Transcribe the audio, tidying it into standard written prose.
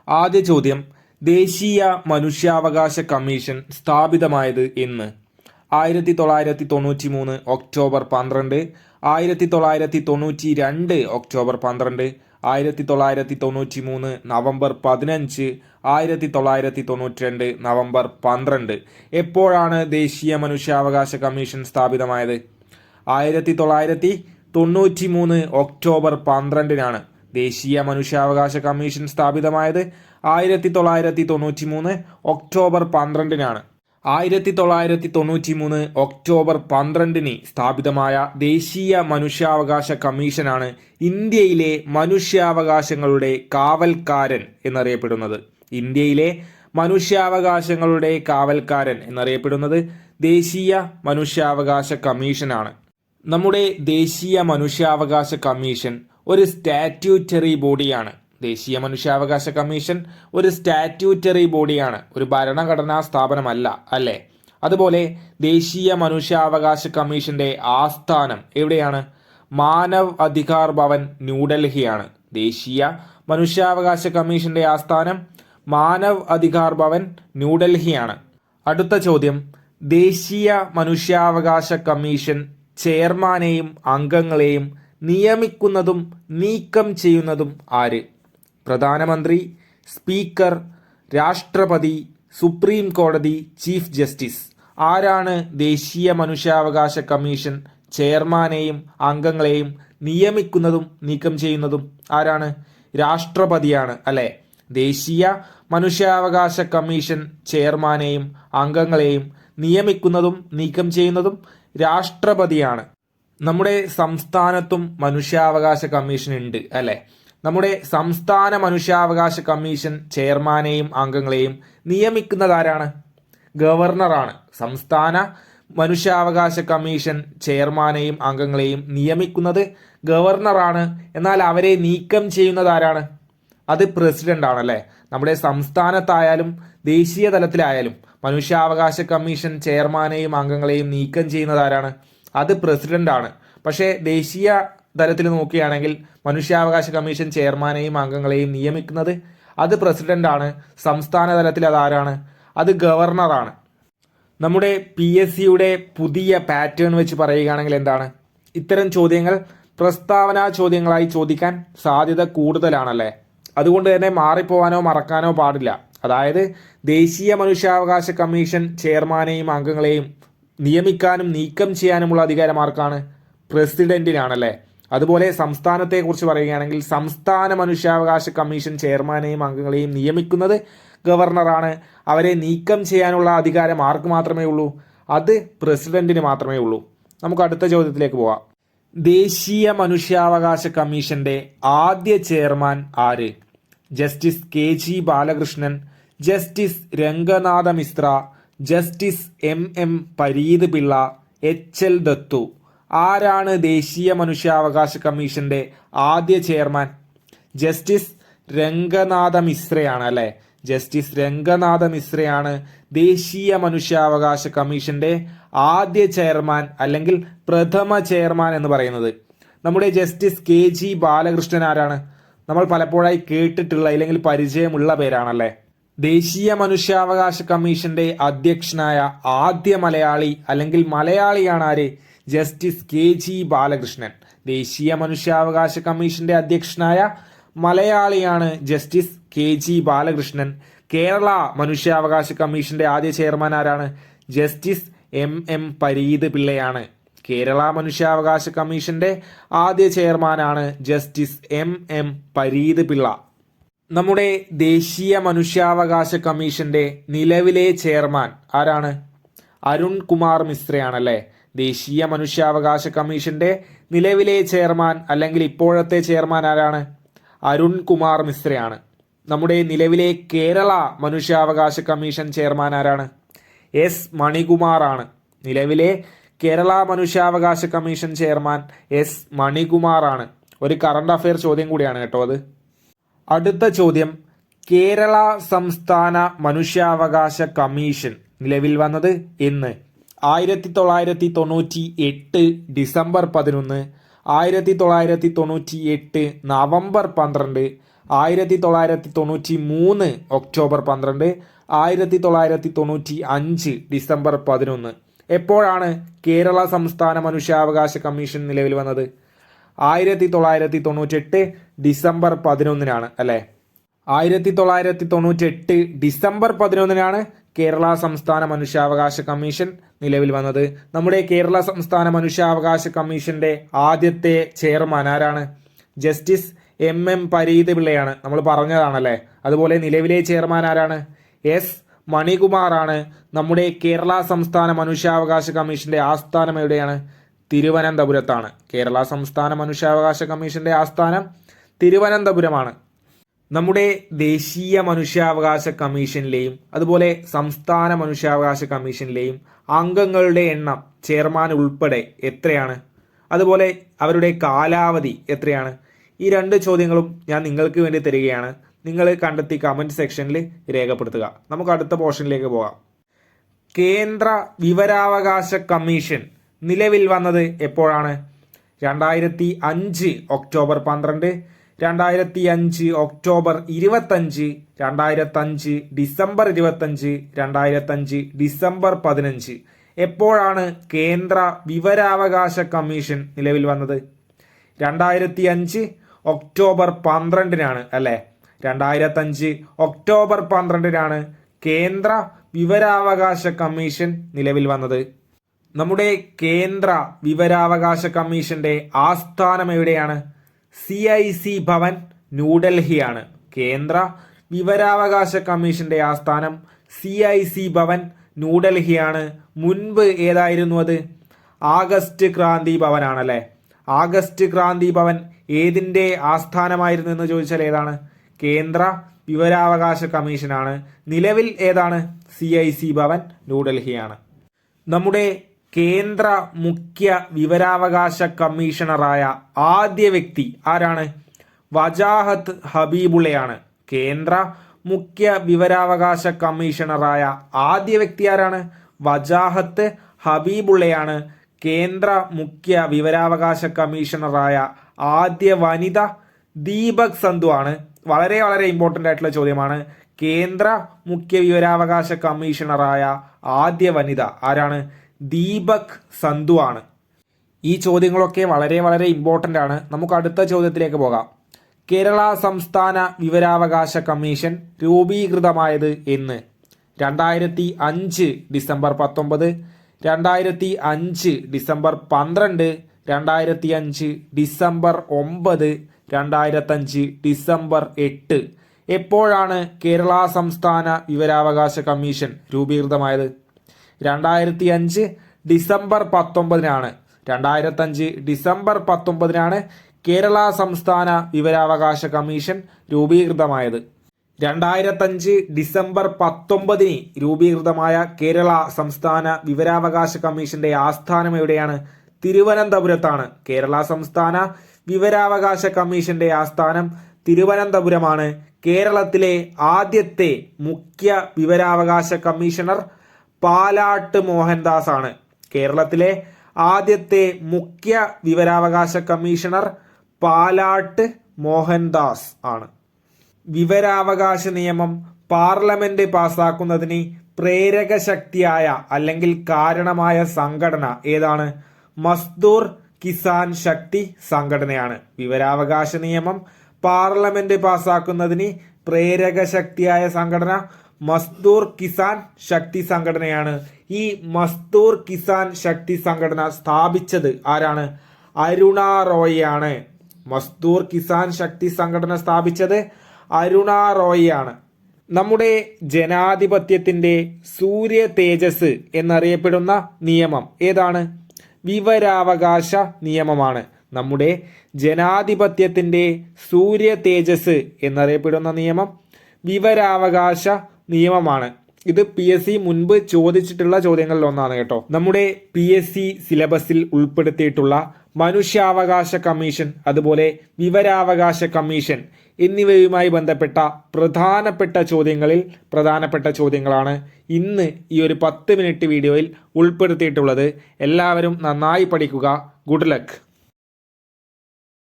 ആദ്യ ചോദ്യം, ദേശീയ മനുഷ്യാവകാശ കമ്മീഷൻ സ്ഥാപിതമായത് എന്ന്? 1993 ഒക്ടോബർ 12, 1992 ഒക്ടോബർ 12, 1993 നവംബർ 15, 1992 നവംബർ 12. എപ്പോഴാണ് ദേശീയ മനുഷ്യാവകാശ കമ്മീഷൻ സ്ഥാപിതമായത്? 1993 ഒക്ടോബർ 12-നാണ് ദേശീയ മനുഷ്യാവകാശ കമ്മീഷൻ സ്ഥാപിതമായത്. 1993 ഒക്ടോബർ 12-നാണ്. 1993 ഒക്ടോബർ 12-ന് സ്ഥാപിതമായ ദേശീയ മനുഷ്യാവകാശ കമ്മീഷനാണ് ഇന്ത്യയിലെ മനുഷ്യാവകാശങ്ങളുടെ കാവൽക്കാരൻ എന്നറിയപ്പെടുന്നത്. ഇന്ത്യയിലെ മനുഷ്യാവകാശങ്ങളുടെ കാവൽക്കാരൻ എന്നറിയപ്പെടുന്നത് ദേശീയ മനുഷ്യാവകാശ കമ്മീഷനാണ്. നമ്മുടെ ദേശീയ മനുഷ്യാവകാശ കമ്മീഷൻ ഒരു സ്റ്റാറ്റ്യൂട്ടറി ബോഡിയാണ്. ദേശീയ മനുഷ്യാവകാശ കമ്മീഷൻ ഒരു സ്റ്റാറ്റ്യൂട്ടറി ബോഡിയാണ്, ഒരു ഭരണഘടനാ സ്ഥാപനമല്ല, അല്ലേ? അതുപോലെ ദേശീയ മനുഷ്യാവകാശ കമ്മീഷന്റെ ആസ്ഥാനം എവിടെയാണ്? മാനവ് അധികാർ ഭവൻ, ന്യൂഡൽഹിയാണ്. ദേശീയ മനുഷ്യാവകാശ കമ്മീഷന്റെ ആസ്ഥാനം മാനവ് അധികാർ ഭവൻ, ന്യൂഡൽഹിയാണ്. അടുത്ത ചോദ്യം, ദേശീയ മനുഷ്യാവകാശ കമ്മീഷൻ ചെയർമാനെയും അംഗങ്ങളെയും നിയമിക്കുന്നതും നീക്കം ചെയ്യുന്നതും ആര്? പ്രധാനമന്ത്രി, സ്പീക്കർ, രാഷ്ട്രപതി, സുപ്രീം കോടതി ചീഫ് ജസ്റ്റിസ്. ആരാണ് ദേശീയ മനുഷ്യാവകാശ കമ്മീഷൻ ചെയർമാനെയും അംഗങ്ങളെയും നിയമിക്കുന്നതും നീക്കം ചെയ്യുന്നതും? ആരാണ്? രാഷ്ട്രപതിയാണ്, അല്ലേ? ദേശീയ മനുഷ്യാവകാശ കമ്മീഷൻ ചെയർമാനെയും അംഗങ്ങളെയും നിയമിക്കുന്നതും നീക്കം ചെയ്യുന്നതും രാഷ്ട്രപതിയാണ്. നമ്മുടെ സംസ്ഥാനത്തും മനുഷ്യാവകാശ കമ്മീഷൻ ഉണ്ട്, അല്ലേ? നമ്മുടെ സംസ്ഥാന മനുഷ്യാവകാശ കമ്മീഷൻ ചെയർമാനെയും അംഗങ്ങളെയും നിയമിക്കുന്നത് ആരാണ്? ഗവർണറാണ്. സംസ്ഥാന മനുഷ്യാവകാശ കമ്മീഷൻ ചെയർമാനെയും അംഗങ്ങളെയും നിയമിക്കുന്നത് ഗവർണറാണ്. എന്നാൽ അവരെ നീക്കം ചെയ്യുന്നത് ആരാണ്? അത് പ്രസിഡന്റ് ആണല്ലേ. നമ്മുടെ സംസ്ഥാനത്തായാലും ദേശീയ തലത്തിലായാലും മനുഷ്യാവകാശ കമ്മീഷൻ ചെയർമാനെയും അംഗങ്ങളെയും നീക്കം ചെയ്യുന്നത് ആരാണ്? അത് പ്രസിഡന്റ് ആണ്. പക്ഷേ ദേശീയ തലത്തിൽ നോക്കുകയാണെങ്കിൽ മനുഷ്യാവകാശ കമ്മീഷൻ ചെയർമാനെയും അംഗങ്ങളെയും നിയമിക്കുന്നത് അത് പ്രസിഡന്റ് ആണ്. സംസ്ഥാന തലത്തിൽ അതാരാണ്? അത് ഗവർണറാണ്. നമ്മുടെ PSCയുടെ പുതിയ പാറ്റേൺ വെച്ച് പറയുകയാണെങ്കിൽ എന്താണ്? ഇത്തരം ചോദ്യങ്ങൾ പ്രസ്താവനാ ചോദ്യങ്ങളായി ചോദിക്കാൻ സാധ്യത കൂടുതലാണല്ലേ. അതുകൊണ്ട് തന്നെ മാറിപ്പോവാനോ മറക്കാനോ പാടില്ല. അതായത് ദേശീയ മനുഷ്യാവകാശ കമ്മീഷൻ ചെയർമാനെയും അംഗങ്ങളെയും നിയമിക്കാനും നീക്കം ചെയ്യാനുമുള്ള അധികാരം ആർക്കാണ്? പ്രസിഡന്റിനാണല്ലേ. അതുപോലെ സംസ്ഥാനത്തെക്കുറിച്ച് പറയുകയാണെങ്കിൽ സംസ്ഥാന മനുഷ്യാവകാശ കമ്മീഷൻ ചെയർമാനെയും അംഗങ്ങളെയും നിയമിക്കുന്നത് ഗവർണറാണ്. അവരെ നീക്കം ചെയ്യാനുള്ള അധികാരം ആർക്ക് മാത്രമേ ഉള്ളൂ? അത് പ്രസിഡന്റിന് മാത്രമേ ഉള്ളൂ. നമുക്ക് അടുത്ത ചോദ്യത്തിലേക്ക് പോവാം. ദേശീയ മനുഷ്യാവകാശ കമ്മീഷന്റെ ആദ്യ ചെയർമാൻ ആര്? Justice KG Balakrishnan, justice Ranganatha Mishra, justice MM Pareeth Pillai, HL ദത്തു. ആരാണ് ദേശീയ മനുഷ്യാവകാശ കമ്മീഷന്റെ ആദ്യ ചെയർമാൻ? ജസ്റ്റിസ് രംഗനാഥ മിശ്രയാണ്, അല്ലേ? ജസ്റ്റിസ് രംഗനാഥ മിശ്രയാണ് ദേശീയ മനുഷ്യാവകാശ കമ്മീഷന്റെ ആദ്യ ചെയർമാൻ അല്ലെങ്കിൽ പ്രഥമ ചെയർമാൻ എന്ന് പറയുന്നത്. നമ്മുടെ ജസ്റ്റിസ് KG ബാലകൃഷ്ണൻ ആരാണ്? നമ്മൾ പലപ്പോഴായി കേട്ടിട്ടുള്ള അല്ലെങ്കിൽ പരിചയമുള്ള പേരാണല്ലേ. ദേശീയ മനുഷ്യാവകാശ കമ്മീഷന്റെ അധ്യക്ഷനായ ആദ്യ മലയാളി അല്ലെങ്കിൽ മലയാളിയാണ് ആര്? Justice KG Balakrishnan. ദേശീയ മനുഷ്യാവകാശ കമ്മീഷന്റെ അധ്യക്ഷനായ മലയാളിയാണ് ജസ്റ്റിസ് KG ബാലകൃഷ്ണൻ. കേരള മനുഷ്യാവകാശ കമ്മീഷന്റെ ആദ്യ ചെയർമാൻ ആരാണ്? ജസ്റ്റിസ് MM പരീത് പിള്ളയാണ്. കേരള മനുഷ്യാവകാശ കമ്മീഷന്റെ ആദ്യ ചെയർമാനാണ് ജസ്റ്റിസ് MM പരീത് പിള്ള. നമ്മുടെ ദേശീയ മനുഷ്യാവകാശ കമ്മീഷന്റെ നിലവിലെ ചെയർമാൻ ആരാണ്? അരുൺ കുമാർ മിശ്രയാണല്ലേ. ദേശീയ മനുഷ്യാവകാശ കമ്മീഷന്റെ നിലവിലെ ചെയർമാൻ അല്ലെങ്കിൽ ഇപ്പോഴത്തെ ചെയർമാൻ ആരാണ്? അരുൺ കുമാർ മിശ്രയാണ്. നമ്മുടെ നിലവിലെ കേരള മനുഷ്യാവകാശ കമ്മീഷൻ ചെയർമാൻ ആരാണ്? S മണികുമാറാണ്. നിലവിലെ കേരള മനുഷ്യാവകാശ കമ്മീഷൻ ചെയർമാൻ S മണികുമാറാണ്. ഒരു കറണ്ട് അഫയർ ചോദ്യം കൂടിയാണ് കേട്ടോ അത്. അടുത്ത ചോദ്യം, കേരള സംസ്ഥാന മനുഷ്യാവകാശ കമ്മീഷൻ നിലവിൽ വന്നത് എന്ന്? 1998 ഡിസംബർ 11, 1998 നവംബർ 12, 1993 ഒക്ടോബർ 12, 1995 ഡിസംബർ 11. എപ്പോഴാണ് കേരള സംസ്ഥാന മനുഷ്യാവകാശ കമ്മീഷൻ നിലവിൽ വന്നത്? 1998 ഡിസംബർ 11 അല്ലേ? 1998 ഡിസംബർ 11 കേരള സംസ്ഥാന മനുഷ്യാവകാശ കമ്മീഷൻ നിലവിൽ വന്നത്. നമ്മുടെ കേരള സംസ്ഥാന മനുഷ്യാവകാശ കമ്മീഷന്റെ ആദ്യത്തെ ചെയർമാൻ ആരാണ്? ജസ്റ്റിസ് MM പരീത് പിള്ളയാണ്. നമ്മൾ പറഞ്ഞതാണല്ലേ. അതുപോലെ നിലവിലെ ചെയർമാൻ ആരാണ്? S മണികുമാറാണ്. നമ്മുടെ കേരള സംസ്ഥാന മനുഷ്യാവകാശ കമ്മീഷന്റെ ആസ്ഥാനം എവിടെയാണ്? തിരുവനന്തപുരത്താണ്. കേരള സംസ്ഥാന മനുഷ്യാവകാശ കമ്മീഷന്റെ ആസ്ഥാനം തിരുവനന്തപുരമാണ്. നമ്മുടെ ദേശീയ മനുഷ്യാവകാശ കമ്മീഷനിലെയും അതുപോലെ സംസ്ഥാന മനുഷ്യാവകാശ കമ്മീഷനിലെയും അംഗങ്ങളുടെ എണ്ണം ചെയർമാൻ ഉൾപ്പെടെ എത്രയാണ്? അതുപോലെ അവരുടെ കാലാവധി എത്രയാണ്? ഈ 2 ചോദ്യങ്ങളും ഞാൻ നിങ്ങൾക്ക് വേണ്ടി തരികയാണ്. നിങ്ങൾ കണ്ടെത്തി കമൻറ്റ് സെക്ഷനിൽ രേഖപ്പെടുത്തുക. നമുക്ക് അടുത്ത പോർഷനിലേക്ക് പോകാം. കേന്ദ്ര വിവരാവകാശ കമ്മീഷൻ നിലവിൽ വന്നത് എപ്പോഴാണ്? 2005 ഒക്ടോബർ 12, 2005 ഒക്ടോബർ 25, 2005 ഡിസംബർ 25, 2005 ഡിസംബർ 15. എപ്പോഴാണ് കേന്ദ്ര വിവരാവകാശ കമ്മീഷൻ നിലവിൽ വന്നത്? 2005 ഒക്ടോബർ 12 അല്ലേ? 2005 ഒക്ടോബർ 12 കേന്ദ്ര വിവരാവകാശ കമ്മീഷൻ നിലവിൽ വന്നത്. നമ്മുടെ കേന്ദ്ര വിവരാവകാശ കമ്മീഷന്റെ ആസ്ഥാനം എവിടെയാണ്? CIC ഭവൻ, ന്യൂഡൽഹിയാണ്. കേന്ദ്ര വിവരാവകാശ കമ്മീഷന്റെ ആസ്ഥാനം CIC ഭവൻ, ന്യൂഡൽഹിയാണ്. മുൻപ് ഏതായിരുന്നു അത്? ആഗസ്റ്റ് ക്രാന്തി ഭവനാണല്ലേ. ആഗസ്റ്റ് ക്രാന്തി ഭവൻ ഏതിൻ്റെ ആസ്ഥാനമായിരുന്നു എന്ന് ചോദിച്ചാൽ ഏതാണ്? കേന്ദ്ര വിവരാവകാശ കമ്മീഷനാണ്. നിലവിൽ ഏതാണ്? CIC ഭവൻ, ന്യൂഡൽഹിയാണ്. നമ്മുടെ കേന്ദ്ര മുഖ്യ വിവരാവകാശ കമ്മീഷണറായ ആദ്യ വ്യക്തി ആരാണ്? വജാഹത്ത് ഹബീബുള്ളയാണ്. കേന്ദ്ര മുഖ്യ വിവരാവകാശ കമ്മീഷണറായ ആദ്യ വ്യക്തി ആരാണ്? വജാഹത്ത് ഹബീബുള്ളയാണ്. കേന്ദ്ര മുഖ്യ വിവരാവകാശ കമ്മീഷണറായ ആദ്യ വനിത ദീപക് സന്ധു ആണ്. വളരെ വളരെ ഇമ്പോർട്ടൻ്റ് ആയിട്ടുള്ള ചോദ്യമാണ്. കേന്ദ്ര മുഖ്യ വിവരാവകാശ കമ്മീഷണറായ ആദ്യ വനിത ആരാണ്? ദീപക് സന്ധു ആണ്. ഈ ചോദ്യങ്ങളൊക്കെ വളരെ വളരെ ഇമ്പോർട്ടൻ്റ് ആണ്. നമുക്ക് അടുത്ത ചോദ്യത്തിലേക്ക് പോകാം. കേരള സംസ്ഥാന വിവരാവകാശ കമ്മീഷൻ രൂപീകൃതമായത് എന്ന്? 2005 ഡിസംബർ 19, 2005 ഡിസംബർ 12, 2005 ഡിസംബർ 9, 2005 ഡിസംബർ 8. എപ്പോഴാണ് കേരള സംസ്ഥാന വിവരാവകാശ കമ്മീഷൻ രൂപീകൃതമായത്? 2005 ഡിസംബർ 19. 2005 ഡിസംബർ 19 കേരള സംസ്ഥാന വിവരാവകാശ കമ്മീഷൻ രൂപീകൃതമായത്. 2005 ഡിസംബർ 19 രൂപീകൃതമായ കേരള സംസ്ഥാന വിവരാവകാശ കമ്മീഷന്റെ ആസ്ഥാനം എവിടെയാണ്? തിരുവനന്തപുരത്താണ്. കേരള സംസ്ഥാന വിവരാവകാശ കമ്മീഷന്റെ ആസ്ഥാനം തിരുവനന്തപുരമാണ്. കേരളത്തിലെ ആദ്യത്തെ മുഖ്യ വിവരാവകാശ കമ്മീഷണർ പാലാട്ട് മോഹൻദാസ് ആണ്. കേരളത്തിലെ ആദ്യത്തെ മുഖ്യ വിവരാവകാശ കമ്മീഷണർ പാലാട്ട് മോഹൻദാസ് ആണ്. വിവരാവകാശ നിയമം പാർലമെന്റ് പാസാക്കുന്നതിന് പ്രേരക ശക്തിയായ അല്ലെങ്കിൽ കാരണമായ സംഘടന ഏതാണ്? മസ്ദൂർ കിസാൻ ശക്തി സംഘടനയാണ്. വിവരാവകാശ നിയമം പാർലമെന്റ് പാസാക്കുന്നതിന് പ്രേരക ശക്തിയായ സംഘടന മസ്ദൂർ കിസാൻ ശക്തി സംഘടനയാണ്. ഈ മസ്ദൂർ കിസാൻ ശക്തി സംഘടന സ്ഥാപിച്ചത് ആരാണ്? അരുണ റോയ് ആണ്. മസ്ദൂർ കിസാൻ ശക്തി സംഘടന സ്ഥാപിച്ചത് അരുണ റോയ് ആണ്. നമ്മുടെ ജനാധിപത്യത്തിന്റെ സൂര്യ തേജസ് എന്നറിയപ്പെടുന്ന നിയമം ഏതാണ്? വിവരാവകാശ നിയമമാണ്. നമ്മുടെ ജനാധിപത്യത്തിന്റെ സൂര്യ തേജസ് എന്നറിയപ്പെടുന്ന നിയമം വിവരാവകാശ നിയമമാണ്. ഇത് PSC മുൻപ് ചോദിച്ചിട്ടുള്ള ചോദ്യങ്ങളിൽ ഒന്നാണ് കേട്ടോ. നമ്മുടെ PSC സിലബസിൽ ഉൾപ്പെടുത്തിയിട്ടുള്ള മനുഷ്യാവകാശ കമ്മീഷൻ അതുപോലെ വിവരാവകാശ കമ്മീഷൻ എന്നിവയുമായി ബന്ധപ്പെട്ട പ്രധാനപ്പെട്ട ചോദ്യങ്ങളാണ് ഇന്ന് ഈ ഒരു 10 മിനിറ്റ് വീഡിയോയിൽ ഉൾപ്പെടുത്തിയിട്ടുള്ളത്. എല്ലാവരും നന്നായി പഠിക്കുക. Good luck.